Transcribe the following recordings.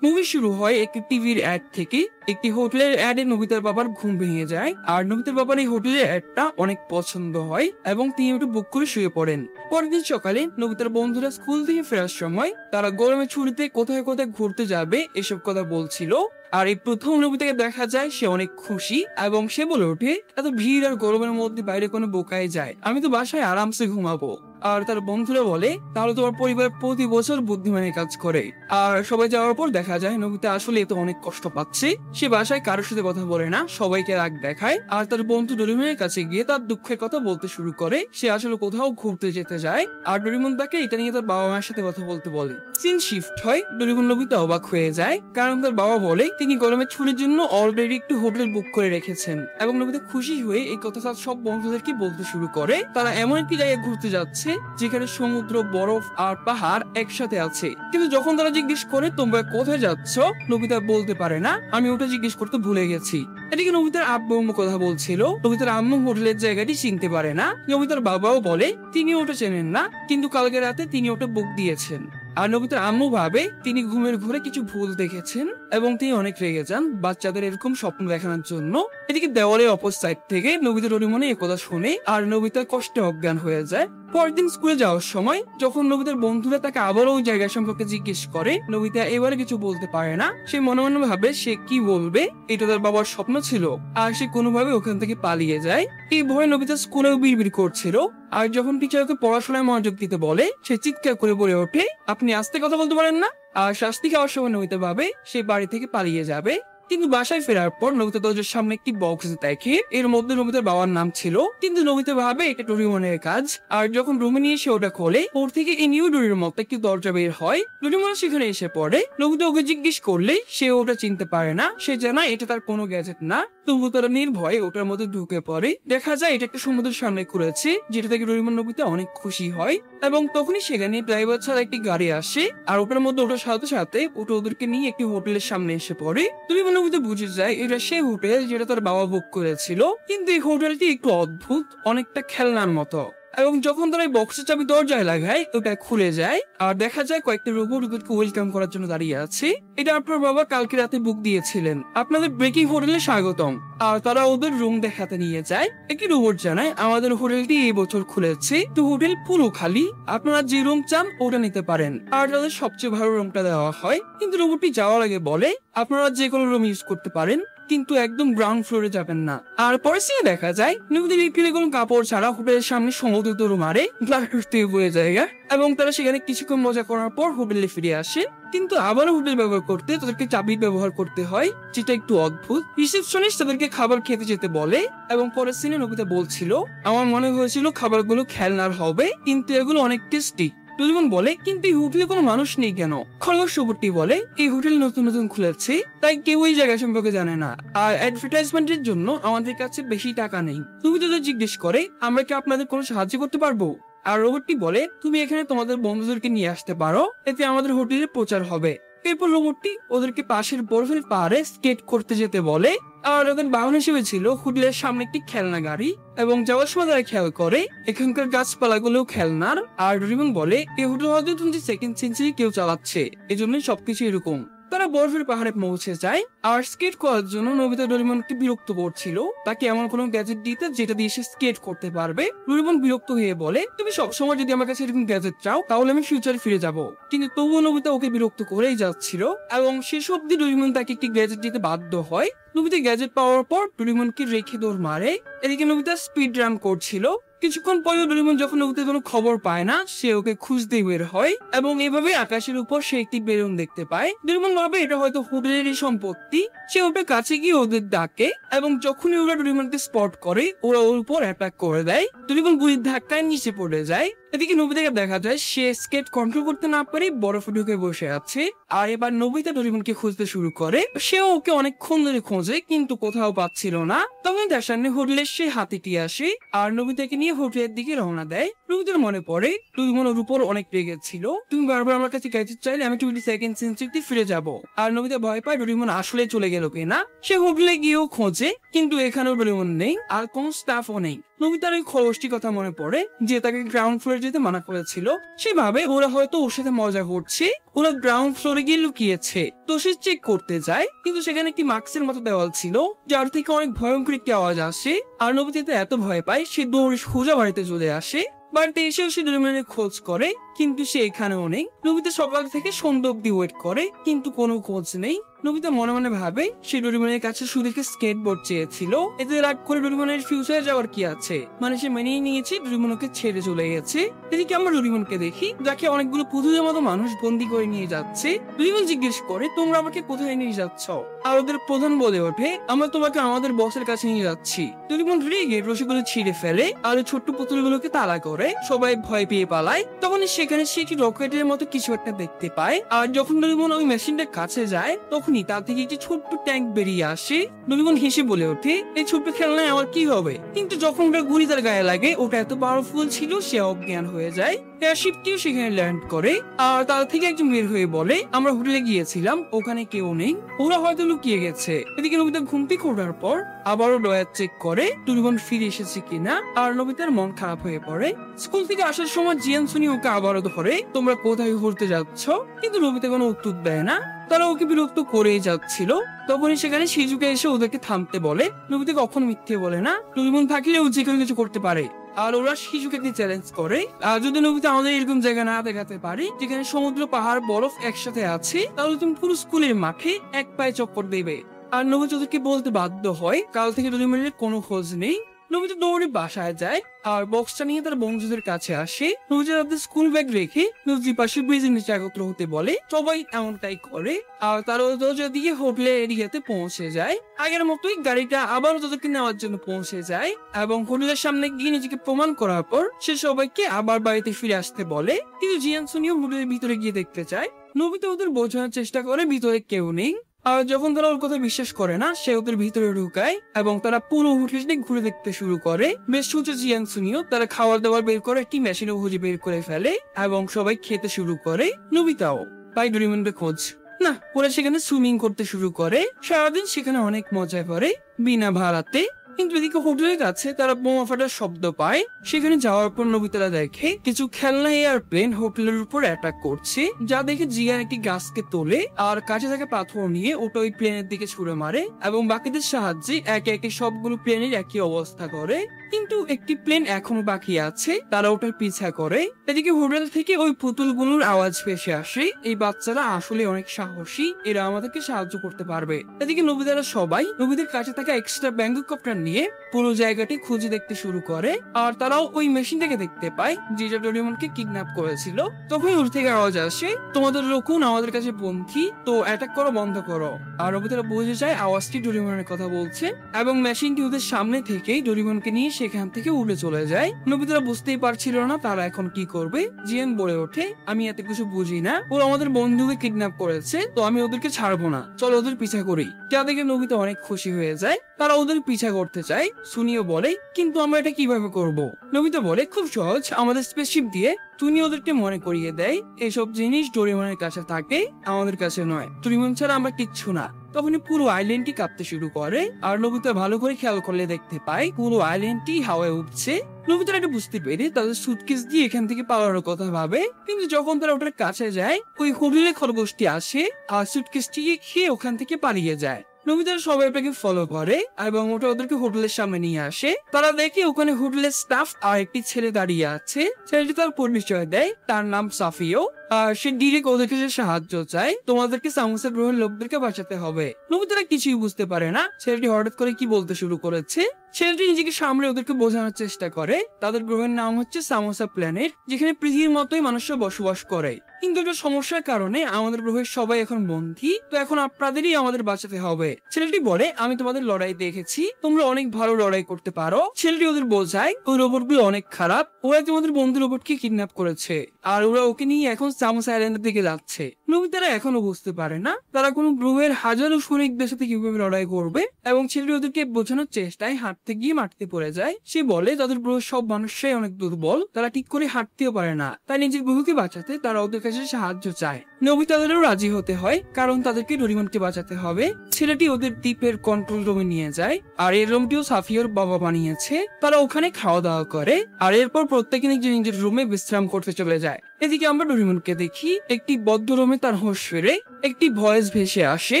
Movie শুরু হয় একটি টিভির অ্যাড থেকে। একটি হোটেলের অ্যাডে নবিতার বাবার ঘুম ভেঙে যায়, আর নবিতার বাবার এই হোটেলের অ্যাডটা অনেক পছন্দ হয় এবং তিনি ওটা বুক করে শুয়ে পড়েন। পরের দিন সকালে নবিতার বন্ধুরা স্কুল থেকে ফেরার সময় তারা গরমের ছুটিতে কোথায় কোথায় ঘুরতে যাবে এসব কথা বলছিল। আর এই প্রথম নবিতাকে দেখা যায় সে অনেক খুশি এবং সে বলে ওঠে, এত ভিড় আর গরমের মধ্যে বাইরে কোনো বোকায় যায়, আমি তো বাসায় আরামসে ঘুমাবো। আর তার বন্ধুরা বলে, তাহলে তোমার পরিবার প্রতি বছর বুদ্ধিমানের কাজ করে। আর সবাই যাওয়ার পর দেখা যায় নবিতা আসলে এত অনেক কষ্ট পাচ্ছে। সে বাসায় কারোর সাথে কথা বলে না, সবাইকে রাগ দেখায়। আর তার বন্ধু ডোরেমনের কাছে গিয়ে তার দুঃখের কথা বলতে শুরু করে। সে আসলে কোথাও ঘুরতে যেতে যায়, আর ডোরেমন তাকে এটা নিয়ে তার বাবা মায়ের সাথে কথা বলতে বলে। সিন শিফট হয়, ডোরেমন নবিতা অবাক হয়ে যায়, কারণ তার বাবা বলে তিনি গরমের ছুটির জন্য অলরেডি একটু হোটেল বুক করে রেখেছেন। এবং নবিতা খুশি হয়ে এই কথা তার সব বন্ধুদেরকে বলতে শুরু করে। তারা এমন একটি জায়গায় ঘুরতে যাচ্ছে যেখানে সমুদ্র, বরফ আর পাহাড় একসাথে আছে। কিন্তু যখন তারা জিজ্ঞেস করে তোমরা কোথায় যাচ্ছ, নবিতা বলতে পারে না, আমি ওটা জিজ্ঞেস করতে ভুলে গেছি। এদিকে নবিতার আব্বু আম্মু কথা বলছিল, নবিতার আম্মু হোটেলের জায়গাটি চিনতে পারে না। নবিতার বাবাও বলে তিনি ওটা চেনেন না, কিন্তু কালকে রাতে তিনি ওটা বুক দিয়েছেন। আর নবিতার আম্মু ভাবে তিনি ঘুমের ঘরে কিছু ভুল দেখেছেন এবং তিনি অনেক রেগে যান বাচ্চাদের এরকম স্বপ্ন দেখানোর জন্য। এদিকে দেওয়ালের অপর সাইড থেকে নবিতা ডোরেমন এই কথা শুনে আর নবিতা কষ্টে অজ্ঞান হয়ে যায়। পরের দিন স্কুলে যাওয়ার সময় যখন নবিতার বন্ধুরা তাকে আবারও ওই জায়গা সম্পর্কে জিজ্ঞেস করে, নবিতা এবারে কিছু বলতে পারে না। সে মনে মনে ভাবে সে কি বলবে, এটা তার বাবার স্বপ্ন ছিল। আর সে কোনোভাবে ওখান থেকে পালিয়ে যায়। এই ভয়ে নবিতা স্কুলেও বিড়বিড় করছিল। আর যখন টিচারকে পড়াশোনায় মনোযোগ দিতে বলে, সে চিৎকার করে বলে ওঠে, আপনি আস্তে কথা বলতে পারেন না। আর শাস্তি খাওয়ার সময় নবিতা ভাবে সে বাড়ি থেকে পালিয়ে যাবে। কিন্তু বাসায় ফেরার পর নবিতা দরজার সামনে একটি বক্স দেখে, এর মধ্যে নবিতার বাবার নাম ছিল। কিন্তু নবিতা ভাবে এটা ডোরেমনের কাজ। আর যখন রুমে নিয়ে এসে ওটা খোলে, ওর থেকে এই নিউ ডোরের মতো একটি দরজা বের হয়। ডোরেমন সেখানে এসে পড়ে। নবিতা ওকে জিজ্ঞেস করলে সে ওটা চিনতে পারে না। সে জানায় এটা তার কোনো গ্যাজেট না। তবু তারা নির্ভয়ে ওটার মধ্যে ঢুকে পড়ে। দেখা যায় এটা একটা সমুদ্রের সামনে করেছে, যেটা থেকে ডোরেমন নবিতা অনেক খুশি হয়। এবং তখনই সেখানে ড্রাইভার ছাড়া একটি গাড়ি আসে, আর ওটার মধ্যে ওটার সাথে সাথে ওটা ওদেরকে নিয়ে একটি হোটেলের সামনে এসে পড়ে। ডোরেমন নবিতা বুঝে যায় এটা সেই হোটেল যেটা তার বাবা বুক করেছিল। কিন্তু এই হোটেলটি একটু অদ্ভুত, অনেকটা খেলনার মতো। এবং যখন তারা এই বক্সের চাবি দরজায় লাগায়, ওটা খুলে যায় আর দেখা যায় কয়েকটা রোবট ওদেরকে ওয়েলকাম করার জন্য দাঁড়িয়ে আছে। এটা আপনার বাবা কালকে রাতে বুক দিয়েছিলেন, আপনাদের ব্রেকিং হোটেলে স্বাগতম। আর তারা ওদের রুম দেখাতে নিয়ে যায়। একটি রোবট জানায়, আমাদের হোটেলটি এই বছর খুলেছে, তো হোটেল পুরো খালি, আপনারা যে রুম চান ওটা নিতে পারেন। আর তাদের সবচেয়ে ভালো রুমটা দেওয়া হয়। কিন্তু রোবটটি যাওয়ার আগে বলে, আপনারা যে কোনো রুম ইউজ করতে পারেন, কিন্তু একদম গ্রাউন্ড ফ্লোরে যাবেন না। আর পরে সিনে দেখা যায় নবীদের রিফিলে কোনো কাপড় ছাড়া হোটেলের সামনে সমুদ্র তরু মারে, গ্লাস বয়ে জায়গা। এবং তারা সেখানে কিছুক্ষণ মজা করার পর হোটেলে ফিরে আসে। কিন্তু আবারও হোটেল ব্যবহার করতে তাদেরকে চাবির ব্যবহার করতে হয়, যেটা একটু অদ্ভুত। রিসেপশনিস্ট তাদেরকে খাবার খেতে যেতে বলে। এবং পরের সিনে নবিতা বলছিল, আমার মনে হয়েছিল খাবারগুলো খেলনার হবে, কিন্তু এগুলো অনেক টেস্টি। ডোরেমন বলে, কিন্তু এই হোটেলে কোনো মানুষ নেই কেন? খরগোশ রোবটটি বলে, এই হোটেল নতুন নতুন খুলেছে, তাই কেউ এই জায়গা সম্পর্কে জানে না। আর অ্যাডভার্টাইজমেন্টের জন্য আমাদের কাছে বেশি টাকা নেই। তুমি তাদের জিজ্ঞেস করে, আমরা কি আপনাদের কোনো সাহায্য করতে পারবো? আর রোবটটি বলে, তুমি এখানে তোমাদের বন্ধুদেরকে নিয়ে আসতে পারো, এতে আমাদের হোটেলের প্রচার হবে। এরপর রোবটটি ওদেরকে পাশের বরফের পাহাড়ে স্কেট করতে যেতে বলে। আর ওদের বাহন হিসেবে ছিল হোটেলের সামনে একটি খেলনা গাড়ি। এবং যাওয়ার সময় তারা খেয়াল করে এখানকার গাছপালাগুলো খেলনার। আর ডোরেমন বলে, এই হোটেল হয়তো 22nd সেঞ্চুরি কেউ চালাচ্ছে, এজন্যই সবকিছু এরকম। তারা বরফের পাহাড়ে পৌঁছে যায়। আর স্কেট করার জন্য নবিতা ডোরেমনকে বিরক্ত করছিল, তাকে এমন কোনো গ্যাজেট দিতে যেটা দিয়ে সে স্কেট করতে পারবে। ডোরেমন বিরক্ত হয়ে বলে, তুমি সবসময় যদি আমার কাছে এরকম গ্যাজেট চাও, তাহলে আমি ফিউচারে ফিরে যাব। কিন্তু তবুও নবিতা ওকে বিরক্ত করেই যাচ্ছিল। এবং শেষ অব্দি ডোরেমন তাকে একটি গ্যাজেট দিতে বাধ্য হয়। নবিতা গ্যাজেট পাওয়ার পর ডোরেমনকে রেখে দৌড় মারে। এদিকে নবিতা স্পিড রান করছিল। কিছুক্ষণ পরে ডোরেমন যখন নবিতার কোনো খবর পায় না, সে ওকে খুঁজতে বের হয়। এবং এভাবে আকাশের উপর সে একটি বেলুন দেখতে পায়। ডোরেমন ভাবে এটা হয়তো হোটেলেরই সম্পত্তি। সে ওটা কাছে গিয়ে ওদের ডাকে। এবং যখনই ওরা ডোরেমনকে স্পট করে, ওরা ওর উপর অ্যাটাক করে দেয়। ডোরেমন গুলির ধাক্কায় নিচে পড়ে যায়। এদিকে নবিতাকে দেখা যায় সে স্কেট কন্ট্রোল করতে না পারে বরফে ঢুকে বসে আছে। আর এবার নবিতা ডোরেমনকে খুঁজতে শুরু করে। সেও ওকে অনেকক্ষণ ধরে খোঁজে, কিন্তু কোথাও পাচ্ছিল না। তখন তার সামনে হোটেলের সেই হাতিটি আসে আর নবিতাকে নিয়ে হোটেলের দিকে রওনা দেয়। নবিতার মনে পড়ে ডোরেমন ওর উপর অনেক রেগে ছিল, তুমি বারবার আমার কাছে গ্যাজেট চাইলে আমি 22nd সেঞ্চুরিতে ফিরে যাব। আর নবিতা ভয় পায় ডোরেমন আসলে চলে গেল কিনা। সে হোটেলে গিয়েও খোঁজে, কিন্তু এখানেও ডোরেমন নেই আর কোন স্টাফও নেই। নবিতার ওই খরগোশটির কথা মনে পড়ে যে তাকে গ্রাউন্ড ফ্লোরে যেতে মানা করেছিল, সেভাবে ওরা হয়তো ওর সাথে মজা করছে। ওরা গ্রাউন্ড ফ্লোরে গিয়ে লুকিয়েছে। তো সে চেক করতে যায়, কিন্তু সেখানে একটি মাস্কের মতো দেওয়াল ছিল, যার থেকে অনেক ভয়ঙ্কর একটি আওয়াজ আসে। আর নবিতা এত ভয় পায়, সে দৌড়ে সোজা বাড়িতে চলে আসে। বাড়িতে এসেও সে ডোরেমনের খোঁজ করে, কিন্তু সে এখানেও নেই। নবিতা সকাল থেকে সন্ধ্যা অব্দি ওয়েট করে, কিন্তু কোনো খোঁজ নেই। নবিতা মনে মনে ভাবে সে ডোরেমনের কাছে সুদীকে স্কেটবোর্ড চেয়েছিল, এতে রাগ করে ডোরেমনের ফিউচারে যাওয়ার কি আছে, মানে সে মেনেই নিয়েছে ডোরেমনকে ছেড়ে চলে গেছে। এদিকে আমরা ডোরেমনকে দেখি, যাকে অনেকগুলো পুতুলের মতো মানুষ বন্দি করে নিয়ে যাচ্ছে। ডোরেমন জিজ্ঞেস করে, তোমরা আমাকে কোথায় নিয়ে যাচ্ছ? আর ওদের প্রধান বলে ওঠে, আমরা তোমাকে আমাদের বসের কাছে নিয়ে যাচ্ছি। ডোরেমন রেগে রশিগুলো ছিঁড়ে ফেলে আর ছোট্ট পুতুলগুলোকে তাড়া করে। সবাই ভয় পেয়ে পালায়। তখন সেখানে সে একটি রকেটের মতো কিছু একটা দেখতে পায়। আর যখন ডোরেমন ওই মেশিনটার কাছে যায়, তখনই তার থেকে একটি ছোট্ট ট্যাঙ্ক বেরিয়ে আসে। ডোরেমন হেসে বলে ওঠে, এই ছোট্ট খেলনায় আমার কি হবে? কিন্তু যখন ওটা গুলি তার গায়ে লাগে, ওটা এত পাওয়ারফুল ছিল, সে অজ্ঞান হয়ে যায়। এয়ারশিপটিও সেখানে ল্যান্ড করে। আর তার থেকে একজন বের হয়ে বলে, আমরা হোটেলে গিয়েছিলাম, ওখানে কেউ নেই, ওরা হয়তো লুকিয়ে গেছে। এদিকে নবিতা ঘুম থেকে ওঠার পর আবারও ডয়ার চেক করে ডোরেমন ফিরে এসেছে কিনা। আর নবিতার মন খারাপ হয়ে পড়ে। স্কুল থেকে আসার সময় জিয়ান সুনি ওকে আবারও ধরে, তোমরা কোথায় ঘুরতে যাচ্ছ? কিন্তু নবিতা কোনো উত্তর দেয় না। তারা ওকে বিরক্ত করেই যাচ্ছিল। তখনই সেখানে শিজুকে এসে ওদেরকে থামতে বলে। নবিতা কখনো মিথ্যে বলে না, ডোরেমন থাকলে ও যে কোনো কিছু করতে পারে। আর ওরা শিশুকে চ্যালেঞ্জ করে, আর যদি নবিতা আমাদের এরকম জায়গা না দেখাতে পারি যেখানে সমুদ্র পাহাড় বরফ একসাথে আছে, তাহলে তুমি পুরো স্কুলের মাঠে এক পায়ে চক্কর দেবে। আর নবিতা ওদেরকে বলতে বাধ্য হয়, কাল থেকে ডোরেমনের কোনো খোঁজ নেই। নবিতা দৌড়ে বাসায় যায় আর বক্সটা নিয়ে তার বন্ধুদের কাছে আসে। নবিতা তাদের স্কুল ব্যাগ রেখে নদীর পাশে ব্রিজের নিচে একত্র হতে বলে। সবাই এমনটাই করে। আর তারা দরজা দিয়ে হোটেলের এরিয়াতে পৌঁছে যায়। আগের মতোই গাড়িটা আবারও তাদেরকে নেওয়ার জন্য পৌঁছে যায় এবং হোটেলের সামনে গিয়ে নিজেকে প্রমাণ করার পর সে সবাইকে আবার বাড়িতে ফিরে আসতে বলে। কিন্তু জিয়ান সুনিও হোটেলের ভিতরে গিয়ে দেখতে চায়। নবিতা ওদের বোঝানোর চেষ্টা করে ভিতরে কেউ নেই। আর যখন তারা ওর কথা বিশ্বাস করে না, সে ওদের ভিতরে ঢুকায় এবং তারা পুরো হোটেলটি ঘুরে দেখতে শুরু করে। বেশ হচ্ছে জিয়ান সুনিও তারা খাবার দাবার বের করে একটি মেশিনে খুঁজে বের করে ফেলে এবং সবাই খেতে শুরু করে। নবিতাও পাই ডোরেমনের খোঁজ না, ওরা সেখানে সুইমিং করতে শুরু করে। সারাদিন সেখানে অনেক মজা করে বিনা ভাড়াতে। কিন্তু এদিকে হোটেলের কাছে তারা বোমা ফাটার শব্দ পায়। সেখানে যাওয়ার পর নবিতারা দেখে কিছু খেলনা এয়ারপ্লেন হোটেলের উপর অ্যাটাক করছে, যা দেখে জিয়ান একটি গাছকে তোলে আর কাছে থাকা পাথর নিয়ে ওটা ওই প্লেনের দিকে ছুড়ে মারে এবং বাকিদের সাহায্যে একে একে সবগুলো প্লেনের একই অবস্থা করে। কিন্তু একটি প্লেন এখনো বাকি আছে, তারা ওটার পিছা করে। এদিকে হোটেল থেকে ওই পুতুলগুলোর আওয়াজ ভেসে আসে। এই বাচ্চারা আসলে অনেক সাহসী, এরা আমাদেরকে সাহায্য করতে পারবে। এদিকে নবিতারা সবাই নবীদের কাছে থাকা এক্সট্রা ব্যাঙ্গকপ্টার নিয়ে পুরো জায়গাটি খুঁজে দেখতে শুরু করে। আর তারাও ওই মেশিনটাকে দেখতে পায় যেটা ডোরেমনকে কিডন্যাপ করেছিল। তখন ওর থেকে আওয়াজ আসে, তোমাদের রকুন আমাদের কাছে বন্ধী, তো অ্যাটাক করো বন্ধ করো। আর নবিতারা বুঝে যায় আওয়াজটি ডোরেমনের কথা বলছে এবং মেশিনটি ওদের সামনে থেকেই ডোরেমনকে নিয়ে সেখান থেকে উড়ে চলে যায়। নবিতারা বুঝতেই পারছিল না তারা এখন কি করবে। জিয়ান বলে ওঠে, আমি এত কিছু বুঝি না, ওরা আমাদের বন্ধুকে কিডন্যাপ করেছে, তো আমি ওদেরকে ছাড়বো না, চলো ওদের পিছা করি। যা দেখে নবিতা অনেক খুশি হয়ে যায়। তারা ওদের পিছা করতে চায়। সুনিও বলে, কিন্তু আমরা এটা কিভাবে করব? নবিতা বলে, খুব সহজ, আমাদের স্পেসশিপ দিয়ে। তুমি ওদেরকে মনে করিয়ে দেয় এসব জিনিস ডোরেমনের কাছে থাকে, আমাদের কাছে নয়। ডোরেমন ছাড়া আমরা কিচ্ছু না। তখনই পুরো আইল্যান্ডটি কাঁপতে শুরু করে আর নবিতা ভালো করে খেয়াল করলে দেখতে পায় পুরো আইল্যান্ডটি হাওয়ায় উঠছে। নবিতারা এটা বুঝতে পেরে তাদের সুটকেস দিয়ে এখান থেকে পালানোর কথা ভাবে। কিন্তু যখন তারা ওটার কাছে যায়, ওই হোটেলের খরগোশটি আসে আর সুটকেসটি খেয়ে ওখান থেকে পালিয়ে যায়। নবিতারা সবাই ওটাকে ফলো করে এবং ওটা ওদেরকে হোটেলের সামনে নিয়ে আসে। তারা দেখে ওখানে হোটেলের স্টাফ আর একটি ছেলে দাঁড়িয়ে আছে। ছেলেটি তার পরিচয় দেয়, তার নাম সাফিও। আর সে ডিরেক্ট ওদের কাছে সাহায্য চায়, তোমাদেরকে সামোসা গ্রহের লোকদেরকে বাঁচাতে হবে। নবিতারা কিছুই বুঝতে পারে না ছেলেটি হঠাৎ করে কি বলতে শুরু করেছে। ছেলেটি নিজেকে সামনে ওদেরকে বোঝানোর চেষ্টা করে তাদের গ্রহের নাম হচ্ছে সামোসা প্ল্যানেট, যেখানে পৃথিবীর মতোই মানুষরা বসবাস করে। কিন্তু একটা সমস্যার কারণে আমাদের গ্রহের সবাই এখন বন্দী, তো এখন আপনাদেরই আমাদের বাঁচাতে হবে। ছেলেটি বলে, আমি তোমাদের লড়াই দেখেছি, তোমরা অনেক ভালো লড়াই করতে পারো। ছেলেটি ওদের বোঝায় ওই রোবটগুলো অনেক খারাপ, ওরা তোমাদের বন্ধু রোবটকে কিডন্যাপ করেছে। আর ওরা ওকে নিয়ে এখন সামোস আইল্যান্ডের দিকে যাচ্ছে। নোবিতারা এখনো বুঝতে পারে না তারা কোনো গ্রহের হাজারো সৈনিকদের সাথে কিভাবে লড়াই করবে, এবং ছেলেটি ওদেরকে বোঝানোর চেষ্টায় হাঁটতে গিয়ে মাটিতে পড়ে যায়। সে বলে তাদের গ্রহের সব মানুষরাই অনেক দুর্বল, তারা ঠিক করে হাঁটতেও পারে না, তাই নিজের গ্রহকে বাঁচাতে তারা ওদের কাছে সাহায্য চায়। নোবিতাদেরও রাজি হতে হয়, কারণ তাদেরকে ডোরিমনকে বাঁচাতে হবে। ছেলেটি ওদের দ্বীপের কন্ট্রোল রুমে নিয়ে যায়, আর এই রুমটিও সাফিওর বাবা বানিয়েছে। তারা ওখানে খাওয়া দাওয়া করে, আর এরপর প্রত্যেকে নিজের নিজের রুমে বিশ্রাম করতে চলে যায়। এদিকে আমরা ডোরিমনকে দেখি একটি বদ্ধ রুমে তার হোশ ফেরে একটি ভয়েস ভেসে আসে,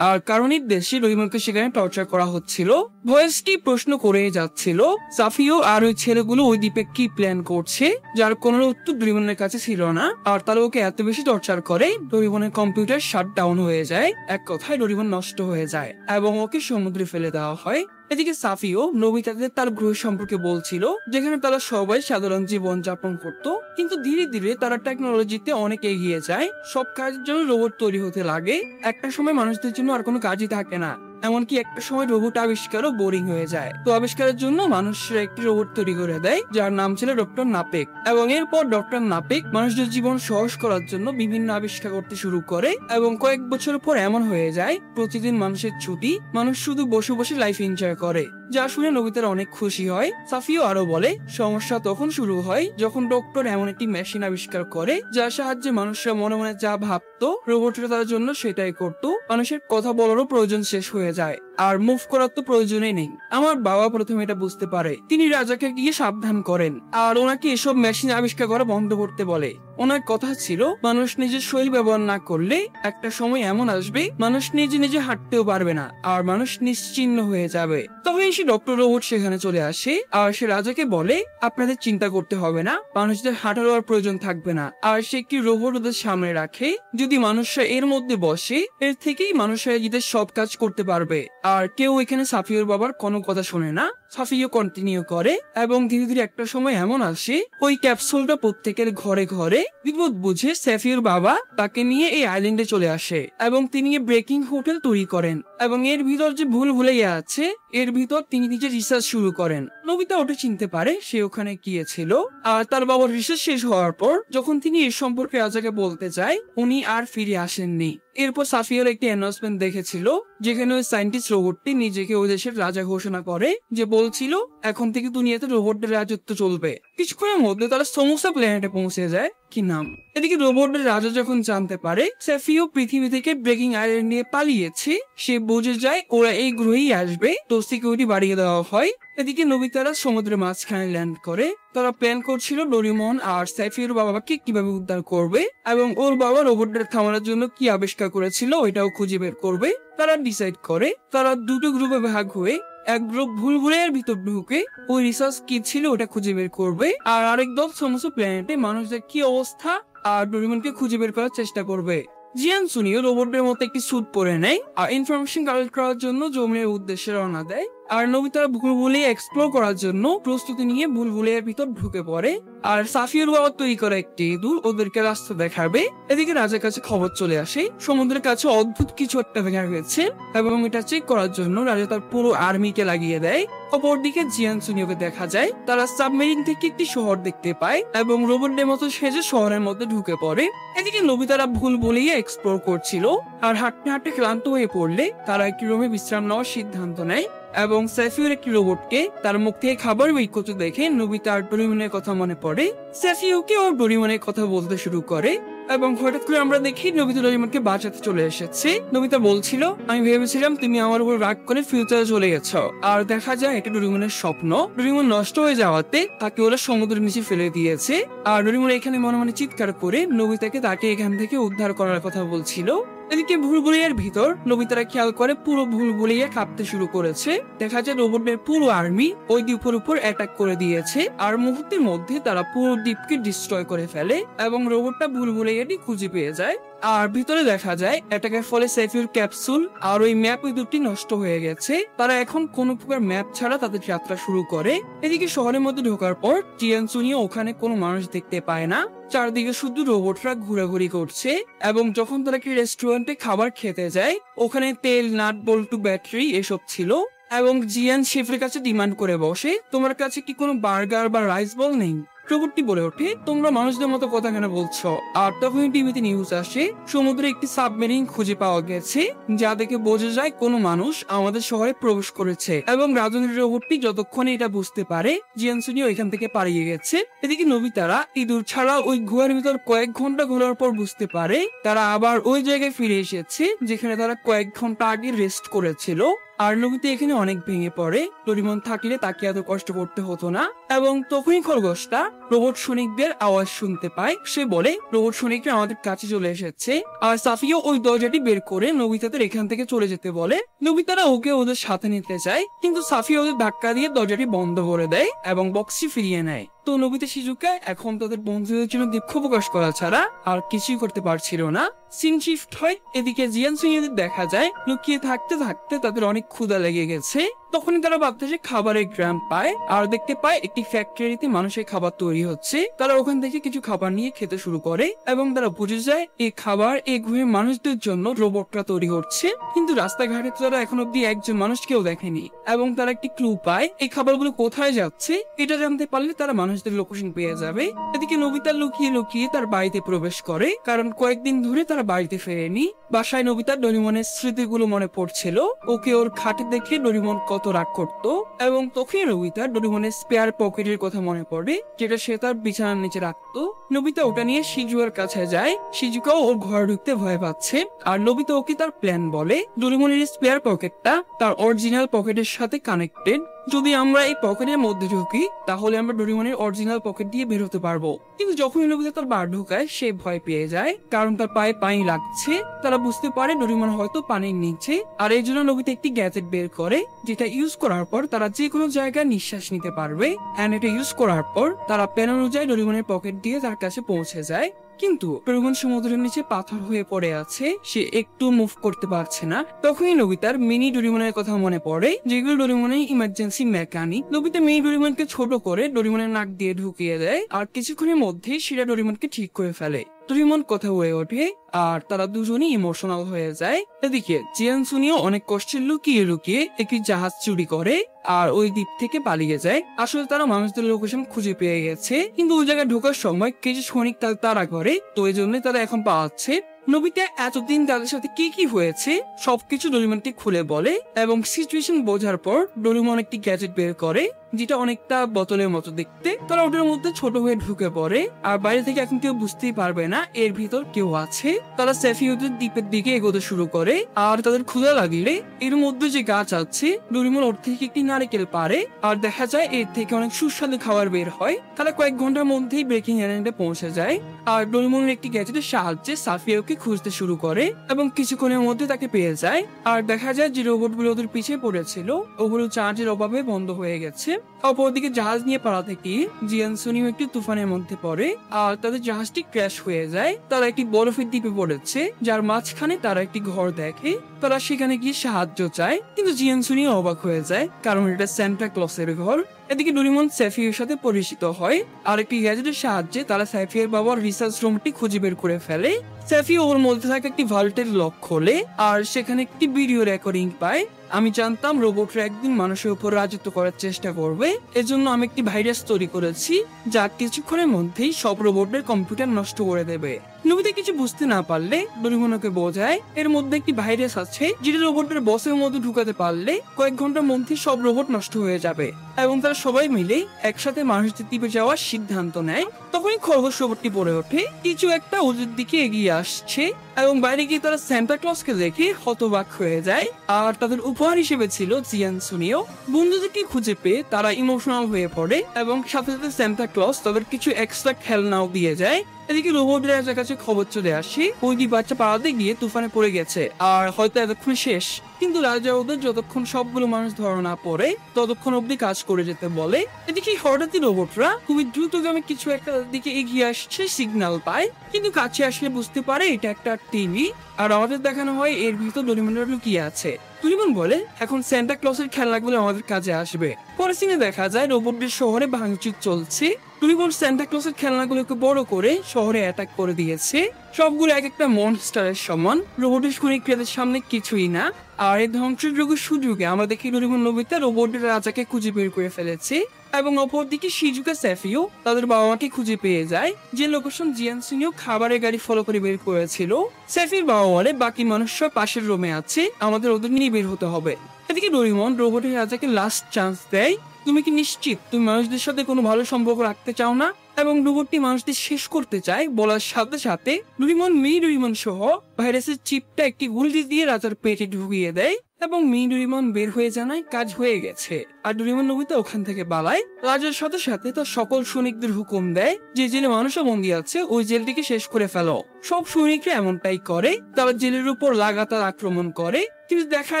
আর কারণের দেশে ডোরিমনকে সেখানে টর্চার করা হচ্ছিল। ভয়েসটি প্রশ্ন করে যাচ্ছিল সাফিও আর ওই ছেলেগুলো ওই দ্বীপে কি প্ল্যান করছে, যার কোনো উত্তর ডোরিমনের কাছে ছিল না। আর তারা ওকে এত বেশি টর্চার করে ডোরিমনের কম্পিউটার শাট ডাউন হয়ে যায়, এক কথায় ডোরিমন নষ্ট হয়ে যায় এবং ওকে সমুদ্রে ফেলে দেওয়া হয়। এদিকে সাফিও নোবিতাদের তার গ্রহ সম্পর্কে বলছিল, যেখানে তারা সবাই সাধারণ জীবন যাপন করত, কিন্তু ধীরে ধীরে তারা টেকনোলজিতে অনেক এগিয়ে যায়। সব কাজের জন্য রোবট তৈরি হতে লাগে। একটা সময় মানুষদের জন্য আর কোনো কাজই থাকে না, এমনকি একটা সময় রোবট আবিষ্কারও বোরিং হয়ে যায়। তো আবিষ্কারের জন্য মানুষরা একটি রোবট তৈরি করে দেয়, যার নাম ছিল ডক্টর নাপেক। এবং এরপর ডক্টর নাপেক মানুষদের জীবন সহজ করার জন্য বিভিন্ন আবিষ্কার করতে শুরু করে, এবং কয়েক বছর পর এমন হয়ে যায় প্রতিদিন মানুষের ছুটি, মানুষ শুধু বসে বসে লাইফ এনজয় করে, যা শুনে নোবিতারা অনেক খুশি হয়। সাফিও আরো বলে সমস্যা তখন শুরু হয় যখন ডক্টর এমন একটি মেশিন আবিষ্কার করে যার সাহায্যে মানুষরা মনে মনে যা ভাবতো রোবটরা তার জন্য সেটাই করতো। মানুষের কথা বলারও প্রয়োজন শেষ হয়ে যায়, আর মুভ করার তো প্রয়োজনই নেই। আমার বাবা প্রথমে এটা বুঝতে পারে, তিনি রাজাকে গিয়ে সাবধান করেন আর ওনাকে এসব মেশিন আবিষ্কার করা বন্ধ করতে বলে। ওনার কথা ছিল মানুষ নিজের শরীর ব্যবহার না করলে একটা সময় এমন আসবে মানুষ নিজে নিজে হাঁটতেও পারবে না, আর মানুষ নিশ্চিহ্ন হয়ে যাবে। তবে সে ডক্টর রোবট সেখানে চলে আসে, আর সে রাজাকে বলে আপনাদের চিন্তা করতে হবে না, মানুষদের হাঁটার আর প্রয়োজন থাকবে না। আর সে একটি রোবট ওদের সামনে রাখে, যদি মানুষরা এর মধ্যে বসে এর থেকেই মানুষরা নিজেদের সব কাজ করতে পারবে। আর কেউ এখানে সাফিওর বাবার কোনো কথা শোনে না। সাফিও কন্টিনিউ করে, এবং ধীরে ধীরে একটা সময় এমন আসে ওই ক্যাপসুলটা প্রত্যেকের ঘরে ঘরে। বিপদ বুঝে সাফিওর বাবা তাকে নিয়ে এই আইল্যান্ডে চলে আসে, এবং তিনি ব্রেকিং হোটেল তৈরি করেন, এবং এর ভিতর যে ভুল ভুলাইয়া আছে এর ভিতর তিনি নিজে রিসার্চ শুরু করেন। নোবিতা ওটা চিনতে পারে সে ওখানে গিয়েছিল, আর তার বাবার রিসার্চ শেষ হওয়ার পর যখন তিনি এর সম্পর্কে রাজাকে বলতে যায় উনি আর ফিরে আসেননি। এরপর সাফিওর একটি অ্যানাউন্সমেন্ট দেখেছিল, যেখানে ওই সায়েন্টিস্ট রোবটটি নিজেকে ওই দেশের রাজা ঘোষণা করে, যে বলছিল এখন থেকে দুনিয়াতে রোবটের রাজত্ব চলবে। কিছুক্ষণের মধ্যে তারা সমোসা প্ল্যানেটে পৌঁছে যায়। কি নাম? এদিকে রোবটের রাজা যখন জানতে পারে সাফিও পৃথিবী থেকে ব্রেকিং আইল্যান্ড নিয়ে পালিয়েছে, সে বুঝে যায় ওরা এই গ্রহেই আসবে, তো সিকিউরিটি বাড়িয়ে দেওয়া হয়। এদিকে নোবিতারা সমুদ্রের মাঝখানে ল্যান্ড করে। তারা প্ল্যান করছিল ডোরিমন আর সাফিওর বাবাকে কিভাবে উদ্ধার করবে, এবং ওর বাবা রোবটদের থামানোর জন্য কি আবিষ্কার করেছিল ওইটাও খুঁজে বের করবে। তারা ডিসাইড করে তারা দুটো গ্রুপে ভাগ হয়ে এক গ্রুপ ভুলভুলাইয়ার ভিতর ঢুকে ওই রিসার্চ কি ছিল ওটা খুঁজে বের করবে, আর আরেক দল সমস্ত প্ল্যানেটে মানুষদের কি অবস্থা আর ডোরিমনকে খুঁজে বের করার চেষ্টা করবে। জিয়ান সুনিও রোবটের মতো একটি স্যুট পরে নেয় আর ইনফরমেশন কালেক্ট করার জন্য জমির উদ্দেশ্যে রওনা দেয়। আর নোবিতারা ভুলভুলাইয়া এক্সপ্লোর করার জন্য প্রস্তুতি নিয়ে ভুলভুলাইয়ার ভিতর ঢুকে পড়ে। আর সাফিওর বাবা তৈরি করা একটি ইঁদুর ওদেরকে রাস্তা দেখাবে। এদিকে রাজার কাছে খবর চলে আসে সমুদ্রের কাছে অদ্ভুত কিছু একটা দেখা গেছে, এবং এটা চেক করার জন্য রাজা তার পুরো আর্মিকে লাগিয়ে দেয়। অপরদিকে জিয়ান সুনিওকে দেখা যায় তারা সাবমেরিন থেকে একটি শহর দেখতে পায়, এবং রোবটের মতো সেজে শহরের মধ্যে ঢুকে পড়ে। এদিকে নোবিতারা ভুলভুলাইয়া এক্সপ্লোর করছিল, আর হাঁটতে হাঁটতে ক্লান্ত হয়ে পড়লে তারা একটি রুমে বিশ্রাম নেওয়ার সিদ্ধান্ত নেয়। এবং সাফিওর একটি রোবটকে তার মুখ থেকে খাবার বের করতে দেখে নোবিতা আর ডোরিমনের কথা মনে পড়ে। সাফিওকে ওর ডোরিমনের কথা বলতে শুরু করে, এবং হঠাৎ করে আমরা দেখি নোবিতা ডোরিমনকে বাঁচাতে চলে এসেছে। নোবিতা বলছিল আমি ভেবেছিলাম তুমি আমার উপর রাগ করে ফিউচারে চলে গেছো, আর দেখা যায় এটা ডোরিমনের স্বপ্ন। ডোরিমন নষ্ট হয়ে যাওয়াতে তাকে ওরা সমুদ্রের নিচে ফেলে দিয়েছে, আর ডোরিমন এখানে মনে মনে চিৎকার করে নোবিতাকে তাকে এখান থেকে উদ্ধার করার কথা বলছিল। এদিকে ভুলভুলাইয়ার ভিতর নোবিতারা খেয়াল করে পুরো ভুলভুলাইয়া কাঁপতে শুরু করেছে। দেখা যায় রোবটের পুরো আর্মি ওই দ্বীপের উপর অ্যাটাক করে দিয়েছে, আর মুহূর্তের মধ্যে তারা পুরো দ্বীপকে ডিস্ট্রয় করে ফেলে, এবং রোবটটা ভুলভুলাইয়াটি খুঁজে পেয়ে যায়। আর ভিতরে দেখা যায় অ্যাটাকের ফলে সাফিওর ক্যাপসুল আর ওই ম্যাপ ওই দুটি নষ্ট হয়ে গেছে। তারা এখন কোনো প্রকার ম্যাপ ছাড়া তাদের যাত্রা শুরু করে। এদিকে শহরের মধ্যে ঢোকার পর জিয়ান সুনিও ওখানে কোনো মানুষ দেখতে পায় না, চারদিকে শুধু রোবটরা ঘোরাঘুরি করছে। এবং যখন তারা কি রেস্টুরেন্টে খাবার খেতে যায় ওখানে তেল, নাট বল্টু, ব্যাটারি এসব ছিল, এবং জিয়ান শেফের কাছে ডিমান্ড করে বসে তোমার কাছে কি কোনো বার্গার বা রাইস বল নেই? রোবটটি বলে ওঠে, তোমরা মানুষদের মতো কথা কেন বলছো? আর তখনই টিভিতে নিউজ আসে সমুদ্রে একটি সাবমেরিন খুঁজে পাওয়া গেছে, যা দেখে বোঝা যায় কোনো মানুষ আমাদের শহরে প্রবেশ করেছে। এবং রাজনীতির রোবটটি যতক্ষণে এটা বুঝতে পারে জিয়ান সুনিও এখান থেকে পালিয়ে গেছে। এদিকে নোবিতারা ইঁদুর ছাড়া ওই গুহার ভিতর কয়েক ঘন্টা ঘোরার পর বুঝতে পারে তারা আবার ওই জায়গায় ফিরে এসেছে যেখানে তারা কয়েক ঘন্টা আগে রেস্ট করেছিল। আর নোবিতা এখানে অনেক ভেঙে পড়ে, ডোরেমন থাকলে তাকে এত কষ্ট করতে হতো না। এবং তখনই খরগোশটা রোবট সৈনিকদের আওয়াজ শুনতে পায়। সে বলে রোবট সৈনিকরা আমাদের কাছে চলে এসেছে। আর সাফিও ওই দরজাটি বের করে নোবিতাদের এখান থেকে চলে যেতে বলে। নোবিতারা ওকে ওদের সাথে নিতে চায়, কিন্তু সাফিয়া ওদের ধাক্কা দিয়ে দরজাটি বন্ধ করে দেয় এবং বক্সটি ফিরিয়ে নেয়। তো নোবিতা শিজুকা এখন তাদের বন্ধুদের জন্য দুঃখ প্রকাশ করা ছাড়া আর কিছুই করতে পারছিল না। সিন শিফট হয়। এদিকে জিয়ান সুনিদের দেখা যায় লুকিয়ে থাকতে থাকতে তাদের অনেক ক্ষুধা লেগে গেছে। তখনই তারা ভাবতেছে খাবারের গ্রাম পায় আর দেখতে পায় একটি ফ্যাক্টরিতে মানুষের খাবার তৈরি হচ্ছে। তারা ওখান থেকে কিছু খাবার নিয়ে খেতে শুরু করে এবং তারা বুঝে যায় এই খাবার এই গুহের মানুষদের জন্য রোবটরা তৈরি হচ্ছে। কিন্তু রাস্তাঘাটে তারা এখন অব্দি একজন মানুষকেও দেখেনি এবং তারা একটি ক্লু পায় এই খাবারগুলো কোথায় যাচ্ছে। এটা জানতে পারলে তারা মানুষদের লোকেশন পেয়ে যাবে। এদিকে নোবিতা লুকিয়ে লুকিয়ে তার বাড়িতে প্রবেশ করে, কারণ কয়েকদিন ধরে তারা বাড়িতে ফেরেনি। বাসায় নোবিতার ডোরেমনের স্মৃতিগুলো মনে পড়ছিল। ওকে ওর খাটে দেখে ডোরেমন কত রাগ করতো। এবং তখনই নোবিতার ডোরেমনের স্পেয়ার পকেটের কথা মনে পড়ে, যেটা সে তার বিছানার নিচে রাখতো। নোবিতা ওটা নিয়ে শিজুয়ার কাছে যায়। শিজুকাও ওর ঘরে ঢুকতে ভয় পাচ্ছে। আর নোবিতা ওকে তার প্ল্যান বলে। ডোরেমনের স্পেয়ার পকেটটা তার অরিজিনাল পকেটের সাথে কানেক্টেড। যদি আমরা এই পকেটের মধ্যে ঢুকি তাহলে আমরা ডোরেমনের অরিজিনাল পকেট দিয়ে বের হতে পারবো। কিন্তু যখনই নোবিতা তার বার ঢুকায় সে ভয় পেয়ে যায়, কারণ তার পায়ে পানি লাগছে। তারা বুঝতে পারে ডোরেমন হয়তো পানির নিচে। আর এই জন্য নোবিতা একটি গ্যাজেট বের করে, যেটা ইউজ করার পর তারা যে কোনো জায়গায় নিঃশ্বাস নিতে পারবে। এন্ড এটা ইউজ করার পর তারা প্ল্যান অনুযায়ী ডোরেমনের পকেট দিয়ে তার কাছে পৌঁছে যায়। কিন্তু ডোরেমন সমুদ্রের নিচে পাথর হয়ে পড়ে আছে, সে একটু মুভ করতে পারছে না। তখনই নোবিতার মিনি ডোরেমনের কথা মনে পড়ে, যেগুলো ডোরেমনের ইমার্জেন্সি মেকানিক। নোবিতা মিনি ডোরেমনকে ছোট করে ডোরেমনের নাক দিয়ে ঢুকিয়ে দেয় আর কিছুক্ষণের মধ্যেই সেটা ডোরেমনকে ঠিক করে ফেলে। ডোরেমন কথা হয়ে ওঠে আর তারা দুজনই ইমোশনাল হয়ে যায়। এদিকে জিয়ান সুনিও অনেক কষ্টে লুকিয়ে লুকিয়ে একটি জাহাজ চুরি করে আর ওই দ্বীপ থেকে পালিয়ে যায়। আসলে তারা মানুষদের লোকেশন খুঁজে পেয়ে গেছে, কিন্তু ওই জায়গায় ঢোকার সময় কিছু সৈনিক তাড়া করে, তো এই জন্য তারা এখন পাওয়াচ্ছে। নোবিতা এতদিন তাদের সাথে কি কি হয়েছে সবকিছু ডোরেমনকে খুলে বলে এবং সিচুয়েশন বোঝার পর ডোরেমন একটি গ্যাজেট বের করে, যেটা অনেকটা বোতলের মতো দেখতে। তারা ওটার মধ্যে ছোট হয়ে ঢুকে পড়ে আর বাইরে থেকে এখন কেউ বুঝতেই পারবে না এর ভিতর কেউ আছে। তারা সেফিউদের দ্বীপের দিকে এগোতে শুরু করে আর তাদের ক্ষুধা লাগলে এর মধ্যে যে গাছ আছে ডোরেমন ওর থেকে একটি নারকেল পারে আর দেখা যায় এর থেকে অনেক সুস্বাদু খাবার বের হয়। তারা কয়েক ঘন্টার মধ্যেই ব্রেকিং আইল্যান্ডে পৌঁছে যায় আর ডোরেমনের একটি গ্যাজেটের সাহায্যে সাফিয়াকে খুঁজতে শুরু করে এবং কিছুক্ষণের মধ্যে তাকে পেয়ে যায়। আর দেখা যায় যে রোবটগুলো ওদের পিছিয়ে পড়েছিল ওগুলো চার্জের অভাবে বন্ধ হয়ে গেছে। অপরদিকে জাহাজ নিয়ে পালাতে গিয়ে জিয়ান সুনিও একটি তুফানের মধ্যে পড়ে আর তাদের জাহাজটি ক্র্যাশ হয়ে যায়। তারা একটি বরফের দ্বীপে পড়েছে যার মাঝখানে তারা একটি ঘর দেখে। তারা সেখানে গিয়ে সাহায্য চায়, কিন্তু জিয়ান সুনিও অবাক হয়ে যায় কারণ এটা সান্টা ক্লসের ঘর। এদিকে ডোরেমন সাফিয়ার সাথে পরিচিত হয় আর একটি গ্যাজেটের সাহায্যে তারা সাফিয়ার বাবার রিসার্চ রুমটি খুঁজে বের করে ফেলে। সাফিয়া ওর মধ্যে থাকা একটি ভাল্টের লক খোলে আর সেখানে একটি ভিডিও রেকর্ডিং পায়। আমি জানতাম রোবটরা একদিন মানুষের উপর রাজত্ব করার চেষ্টা করবে, এজন্য আমি একটি ভাইরাস তৈরি করেছি যা কিছুক্ষণের মধ্যেই সব রোবটের কম্পিউটার নষ্ট করে দেবে। নোবিতা কিছু বুঝতে না পারলে ডোরেমনকে বোঝায় এর মধ্যে একটি ভাইরাস আছে যেটা রোবটের বসের মধ্যে ঢুকাতে পারলে কয়েক ঘন্টার মধ্যে সব রোবট নষ্ট হয়ে যাবে। এবং তারা সবাই মিলে একসাথে মানুষদের দ্বীপে যাওয়ার সিদ্ধান্ত নেয়। তখনই খরগোশ রোবটটি পড়ে ওঠে, কিছু একটা ওদের দিকে এগিয়ে আসছে এবং বাইরে গিয়ে তারা সান্টা ক্লসকে দেখে হতবাক হয়ে যায়। আর তাদের উপহার হিসেবে ছিল জিয়ান সুনিও। বন্ধুদেরকে খুঁজে পেয়ে তারা ইমোশনাল হয়ে পড়ে এবং সাথে সাথে সান্টা ক্লস তাদের কিছু এক্সট্রা খেলনাও দিয়ে যায়। এদিকে রোবট রাজার কাছে খবর চলে আসে ওই দুই বাচ্চা পাড়াতে গিয়ে তুফানে পড়ে গেছে আর হয়তো এতক্ষণ শেষ। কিন্তু রাজা ওদের যতক্ষণ সবগুলো মানুষ ধরা না পড়ে ততক্ষণ অব্দি কাজ করে যেতে বলে। এদিকে হঠাৎই রোবটরা খুবই দ্রুতগামী কিছু একটা দিকে এগিয়ে আসছে সিগন্যাল পায়, কিন্তু কাছে আসলে বুঝতে পারে এটা একটা টিভি আর আমাদের দেখানো হয় এর ভিতর ডোরেমনরা লুকিয়ে আছে। ডোরেমন বলে এখন সান্টা ক্লসের খেলনাগুলো আমাদের কাজে আসবে। পরে সিনে দেখা যায় রোবটদের শহরে ভাঙচুর চলছে। ডোরিমন সান্টা ক্লজের খেলনাগুলোকে বড় করে শহরে অ্যাটাক করে দিয়েছে। সবগুলো এক একটা মনস্টারের সমান, রোবটের সৈনিকদের সামনে কিছুই না। আর এই ধ্বংসযোগ্য সুযোগে আমরা দেখি ডোরিমন নোবিতা রোবটের রাজাকে খুঁজে বের করে ফেলেছে, এবং অপরদিকে শিজুকা স্যাফিও তাদের বাবা মাকে খুঁজে পেয়ে যায়, যে লোকেশন জিয়ান সিনিও খাবারের গাড়ি ফলো করে বের করেছিল। স্যাফির বাবা বলে বাকি মানুষরা পাশের রুমে আছে, আমাদের ওদের নিয়ে বের হতে হবে। এদিকে ডোরিমন রোবটের রাজাকে লাস্ট চান্স দেয়, তুমি কি নিশ্চিত তুমি মানুষদের সাথে কোনো ভালো সম্পর্ক রাখতে চাও না? এবং রোবটটি মানুষদের শেষ করতে চায় বলার সাথে সাথে ডোরিমন ডোরিমন সহ ভাইরাসের চিপটা একটি গুলি দিয়ে রাজার পেটে ঢুকিয়ে দেয়, এবং ডোরিমন বের হয়ে জানায় কাজ হয়ে গেছে। আর ডোরিমন নোবিতা ওখান থেকে পালায়। রাজার সাথে সাথে তার সকল সৈনিকদের হুকুম দেয় যে জেলে মানুষও বন্দী আছে ওই জেলটিকে শেষ করে ফেলো। সব সৈনিকরা এমনটাই করে, তারা জেলের উপর লাগাতার আক্রমণ করে, কিন্তু দেখা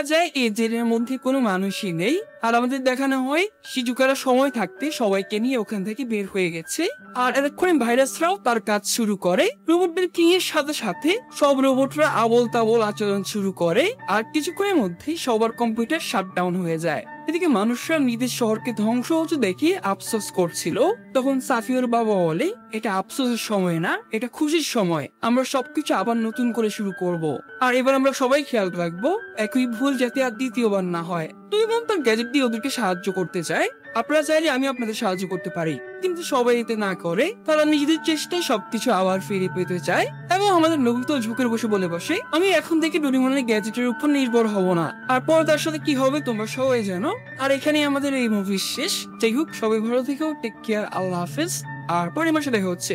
যায় এই জেলের মধ্যে কোনো মানুষই নেই। আর আমাদের দেখানো হয় শিজুকারা সময় থাকতে সবাইকে নিয়ে ওখান থেকে বের হয়ে গেছে। আর এতক্ষণে ভাইরাসরাও তার কাজ শুরু করে। রোবটদের কিং এর সাথে সাথে সব রোবটরা আবল তাবল আচরণ শুরু করে, আর কিছুক্ষণের মধ্যেই সবার কম্পিউটার শাটডাউন হয়ে যায়। এদিকে মানুষরা নিজের শহরকে ধ্বংস হতে দেখে আফসোস করছিল। তখন সাফিওর বাবা বলে এটা আফসোসের সময় না, এটা খুশির সময়, আমরা সবকিছু আবার নতুন করে শুরু করব। আর এবার আমরা সবাই খেয়াল রাখবো একই ভুল যাতে আর দ্বিতীয়বার না হয়। ডোরিমন তার গ্যাজেট দিয়ে ওদেরকে সাহায্য করতে চায়। আপনারা চাইলে আমি আপনাদের সাহায্য করতে পারি, কিন্তু সবাই এতে না করে। তারা নিজেদের চেষ্টায় সবকিছু আবার ফিরে পেতে চায়, এবং আমাদের নোবিতা ঝুঁকের বসে বলে বসে আমি এখন থেকে ডোরিমনের গ্যাজেটের উপর নির্ভর হব না। আর পরে তার সাথে কি হবে তোমরা সবাই জানো। আর এখানে আমাদের এই মুভি শেষ। যাই হোক, সবাই ভালো থেকো, টেক কেয়ার, আল্লাহ হাফেজ, আর পরে আমার সাথে দেখা হচ্ছে।